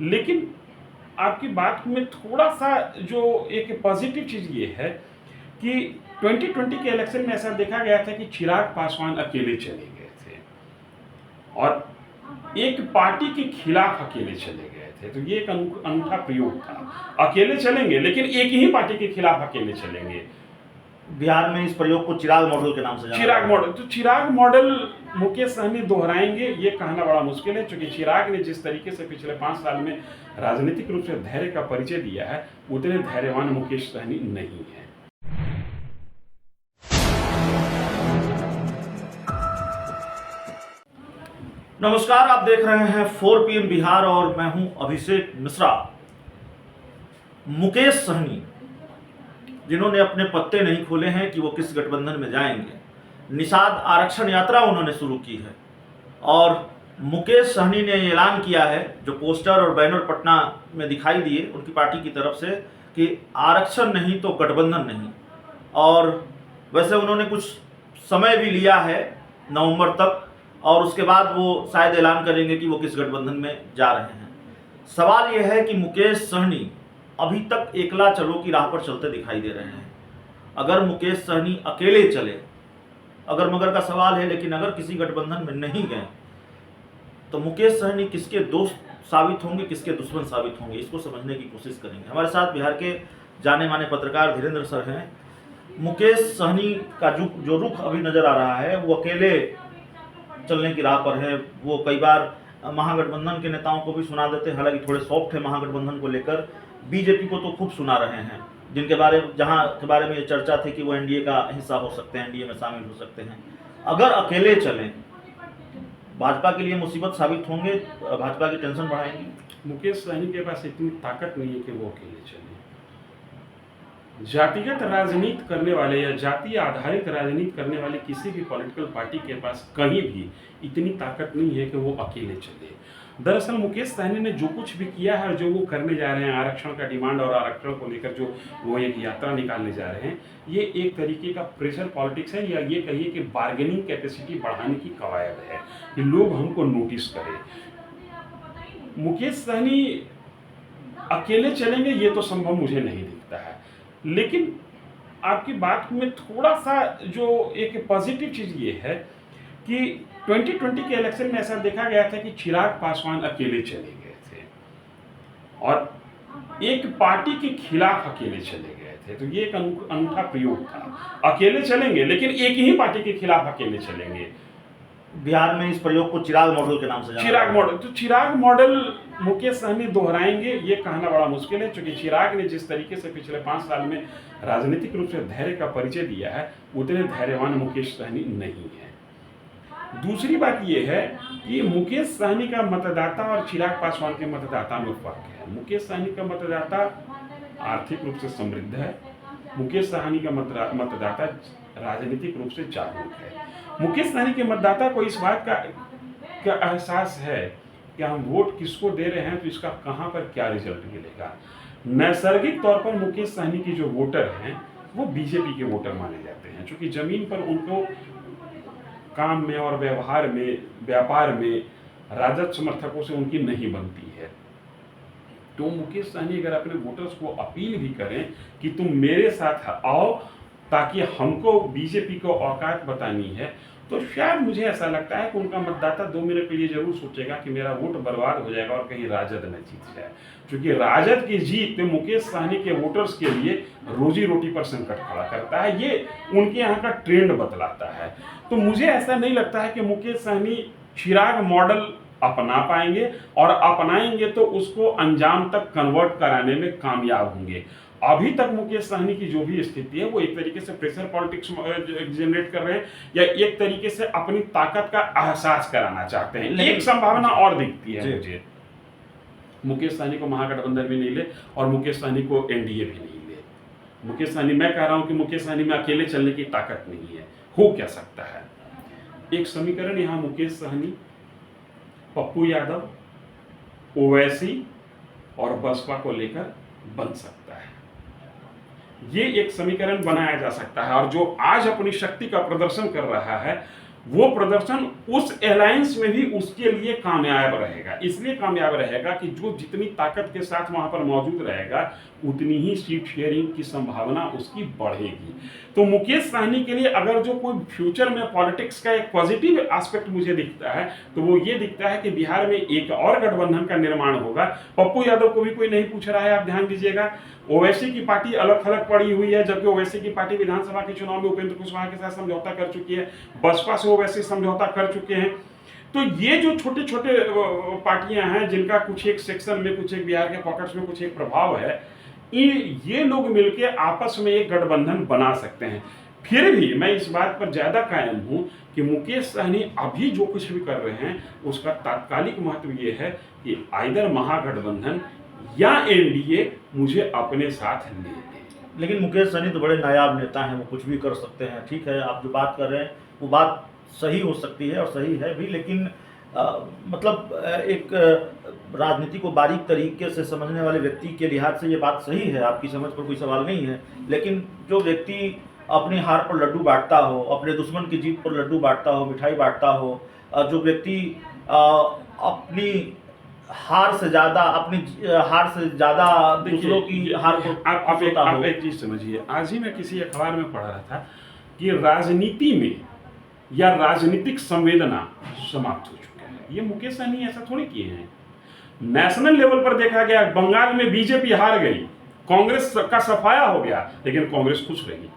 लेकिन आपकी बात में थोड़ा सा जो एक पॉजिटिव चीज़ ये है कि 2020 के इलेक्शन में ऐसा देखा गया था कि चिराग पासवान अकेले चले गए थे और एक पार्टी के खिलाफ अकेले चले गए थे। तो ये एक अनूठा प्रयोग था। अकेले चलेंगे लेकिन एक ही पार्टी के खिलाफ अकेले चलेंगे। बिहार में इस प्रयोग को चिराग मॉडल के नाम से जाना चिराग मॉडल, तो चिराग मॉडल मुकेश सहनी दोहराएंगे ये कहना बड़ा मुश्किल है, क्योंकि चिराग ने जिस तरीके से पिछले 5 साल में राजनीतिक रूप से धैर्य का परिचय दिया है, उतने धैर्यवान मुकेश सहनी नहीं है। नमस्कार, आप देख रहे हैं 4 PM बिहार और मैं हूं अभिषेक मिश्रा। मुकेश सहनी जिन्होंने अपने पत्ते नहीं खोले हैं कि वो किस गठबंधन में जाएंगे, निषाद आरक्षण यात्रा उन्होंने शुरू की है और मुकेश सहनी ने ऐलान किया है, जो पोस्टर और बैनर पटना में दिखाई दिए उनकी पार्टी की तरफ से, कि आरक्षण नहीं तो गठबंधन नहीं। और वैसे उन्होंने कुछ समय भी लिया है नवंबर तक, और उसके बाद वो शायद ऐलान करेंगे कि वो किस गठबंधन में जा रहे हैं। सवाल यह है कि मुकेश सहनी अभी तक एकला चलो की राह पर चलते दिखाई दे रहे हैं। अगर मुकेश सहनी अकेले चले, अगर मगर का सवाल है, लेकिन अगर किसी गठबंधन में नहीं गए तो मुकेश सहनी किसके दोस्त साबित होंगे, किसके दुश्मन साबित होंगे, इसको समझने की कोशिश करेंगे। हमारे साथ बिहार के जाने माने पत्रकार धीरेन्द्र सर हैं। मुकेश सहनी का जो रुख अभी नजर आ रहा है, वो अकेले चलने की राह पर है। वो कई बार महागठबंधन के नेताओं को भी सुना देते हैं, हालांकि थोड़े सॉफ्ट है महागठबंधन को लेकर। बीजेपी को तो खूब सुना रहे हैं, जहां के बारे में ये चर्चा थी कि वो एनडीए का हिस्सा हो सकते हैं, एनडीए में शामिल हो सकते हैं। अगर अकेले चलें, भाजपा के लिए मुसीबत साबित होंगे, भाजपा की टेंशन बढ़ाएंगे। मुकेश सहनी के पास इतनी ताकत नहीं है कि वो अकेले चले। जातिगत राजनीति करने वाले या जाति आधारित राजनीति करने वाले किसी भी पॉलिटिकल पार्टी के पास कहीं भी इतनी ताकत नहीं है कि वो अकेले चले। दरअसल मुकेश सहनी ने जो कुछ भी किया है और जो वो करने जा रहे हैं, आरक्षण का डिमांड और आरक्षण को लेकर जो वो एक यात्रा निकालने जा रहे हैं, ये एक तरीके का प्रेशर पॉलिटिक्स है, या ये कहिए कि बार्गेनिंग कैपेसिटी बढ़ाने की कवायद है कि लोग हमको नोटिस करें। मुकेश सहनी अकेले चलेंगे ये तो संभव मुझे नहीं दिखता है, लेकिन आपकी बात में थोड़ा सा जो एक पॉजिटिव चीज़ ये है कि 2020 के इलेक्शन में ऐसा देखा गया था कि चिराग पासवान अकेले चले गए थे और एक पार्टी के खिलाफ अकेले चले गए थे। तो ये एक अनूठा प्रयोग था। अकेले चलेंगे लेकिन एक ही पार्टी के खिलाफ अकेले चलेंगे। बिहार में इस प्रयोग को चिराग मॉडल के नाम से जाना चिराग मॉडल, तो चिराग मॉडल मुकेश सहनी दोहराएंगे ये कहना बड़ा मुश्किल है, क्योंकि चिराग ने जिस तरीके से पिछले 5 साल में राजनीतिक रूप से धैर्य का परिचय दिया है, उतने धैर्यवान मुकेश सहनी नहीं है। दूसरी बात यह है कि मुकेश सहनी का मतदाता और चिराग पासवान के मतदाता में फर्क है। मुकेश सहनी का मतदाता आर्थिक रूप से समृद्ध है, मुकेश सहनी का मतदाता राजनीतिक रूप से जागरूक है। मुकेश सहनी के मतदाता को इस बात का एहसास है कि हम वोट किसको दे रहे हैं तो इसका कहां पर क्या रिजल्ट मिलेगा। नैसर्गिक तौर पर मुकेश सहनी की जो वोटर हैं वो बीजेपी के वोटर माने जाते हैं, क्योंकि जमीन पर उनको काम में और व्यवहार में, व्यापार में राजद समर्थकों से उनकी नहीं बनती है। तो मुकेश सहनी अगर अपने वोटर्स को अपील भी करें कि तुम मेरे साथ आओ ताकि हमको बीजेपी को औकात बतानी है, तो शायद मुझे ऐसा लगता है कि उनका मतदाता 2 मिनट के लिए जरूर सोचेगा कि मेरा वोट बर्बाद हो जाएगा और कहीं राजद न जीत जाए, क्योंकि राजद की जीत मुकेश सहनी के वोटर्स के लिए रोजी रोटी पर संकट खड़ा करता है। ये उनके यहाँ का ट्रेंड बतलाता है। तो मुझे ऐसा नहीं लगता है कि मुकेश सहनी चिराग मॉडल अपना पाएंगे, और अपनाएंगे तो उसको अंजाम तक कन्वर्ट कराने में कामयाब होंगे। अभी तक मुकेश सहनी की जो भी स्थिति है वो एक तरीके से प्रेशर पॉलिटिक्स जनरेट कर रहे हैं, या एक तरीके से अपनी ताकत का एहसास कराना चाहते हैं। एक संभावना और दिखती है मुझे, मुकेश सहनी को महागठबंधन भी नहीं ले और मुकेश सहनी को एनडीए भी नहीं ले। मुकेश सहनी, मैं कह रहा हूं कि मुकेश सहनी में अकेले चलने की ताकत नहीं है। हो क्या सकता है? एक समीकरण यहां मुकेश सहनी, पप्पू यादव, ओवैसी और बसपा को लेकर बन सकता है। ये एक समीकरण बनाया जा सकता है, और जो आज अपनी शक्ति का प्रदर्शन कर रहा है वो प्रदर्शन उस अलायंस में भी उसके लिए कामयाब रहेगा। इसलिए कामयाब रहेगा कि जो जितनी ताकत के साथ वहां पर मौजूद रहेगा उतनी ही सीट शेयरिंग की संभावना उसकी बढ़ेगी। तो मुकेश सहनी के लिए अगर जो कोई फ्यूचर में पॉलिटिक्स का एक पॉजिटिव एस्पेक्ट मुझे दिखता है तो वो ये दिखता है कि बिहार में एक और गठबंधन का निर्माण होगा। पप्पू यादव को भी कोई नहीं पूछ रहा है, आप ध्यान दीजिएगा। ओवैसी की पार्टी अलग थलग पड़ी हुई है, जबकि ओवैसी की पार्टी विधानसभा के चुनाव में उपेंद्र कुशवाहा के साथ समझौता कर चुकी है, बसपा से ओवैसी समझौता कर चुके हैं। तो ये जो छोटे छोटे पार्टियां हैं जिनका कुछ एक सेक्शन में, कुछ एक बिहार के पॉकेट्स में कुछ एक प्रभाव है, ये लोग मिलकर आपस में एक गठबंधन बना सकते हैं। फिर भी मैं इस बात पर ज्यादा कायम हूं कि मुकेश सहनी अभी जो कुछ भी कर रहे हैं उसका तात्कालिक महत्व ये है कि आइदर महागठबंधन या एनडीए मुझे अपने साथ ले ले। लेकिन मुकेश सहनी तो बड़े नायाब नेता हैं, वो कुछ भी कर सकते हैं। ठीक है, आप जो बात कर रहे हैं वो बात सही हो सकती है और सही है भी, लेकिन मतलब एक राजनीति को बारीक तरीके से समझने वाले व्यक्ति के लिहाज से ये बात सही है, आपकी समझ पर कोई सवाल नहीं है। लेकिन जो व्यक्ति अपनी हार पर लड्डू बांटता हो, अपने दुश्मन की जीत पर लड्डू बांटता हो, मिठाई बांटता हो, जो व्यक्ति अपनी हार से ज़्यादा दूसरों की हार को आप एक चीज समझिए। आज ही मैं किसी अखबार में पढ़ रहा था कि राजनीति में या राजनीतिक संवेदना समाप्त हो चुका है। ये मुकेश सहनी ऐसा थोड़ी किए हैं। नेशनल लेवल पर देखा गया, बंगाल में बीजेपी हार गई, कांग्रेस का सफाया हो गया, लेकिन कांग्रेस खुश रही।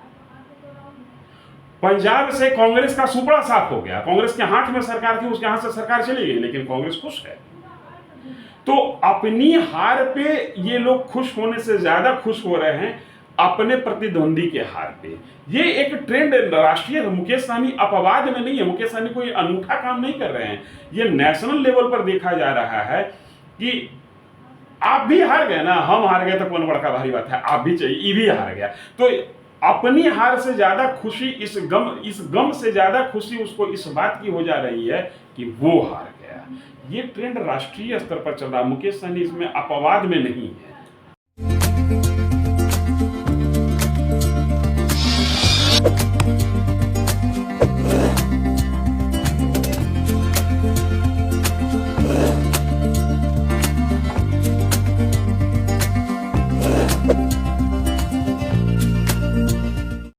पंजाब से कांग्रेस का सुपड़ा साफ हो गया, कांग्रेस के हाथ में सरकार थी, उसके हाथ से सरकार चली गई, लेकिन कांग्रेस खुश है। तो अपनी हार पे ये लोग खुश होने से ज्यादा खुश हो रहे हैं अपने प्रतिद्वंदी के हार पे। ये एक ट्रेंड राष्ट्रीय, मुकेश सहनी अपवाद में नहीं है, मुकेश सहनी कोई अनूठा काम नहीं कर रहे हैं। ये नेशनल लेवल पर देखा जा रहा है कि आप भी हार गए ना, हम हार गए तो कौन बड़का भारी बात है, आप भी चाहिए, ये भी हार गया। तो अपनी हार से ज्यादा खुशी, इस गम से ज्यादा खुशी उसको इस बात की हो जा रही है कि वो हार गया। ये ट्रेंड राष्ट्रीय स्तर पर चल रहा है, मुकेश सहनी इसमें अपवाद में नहीं है।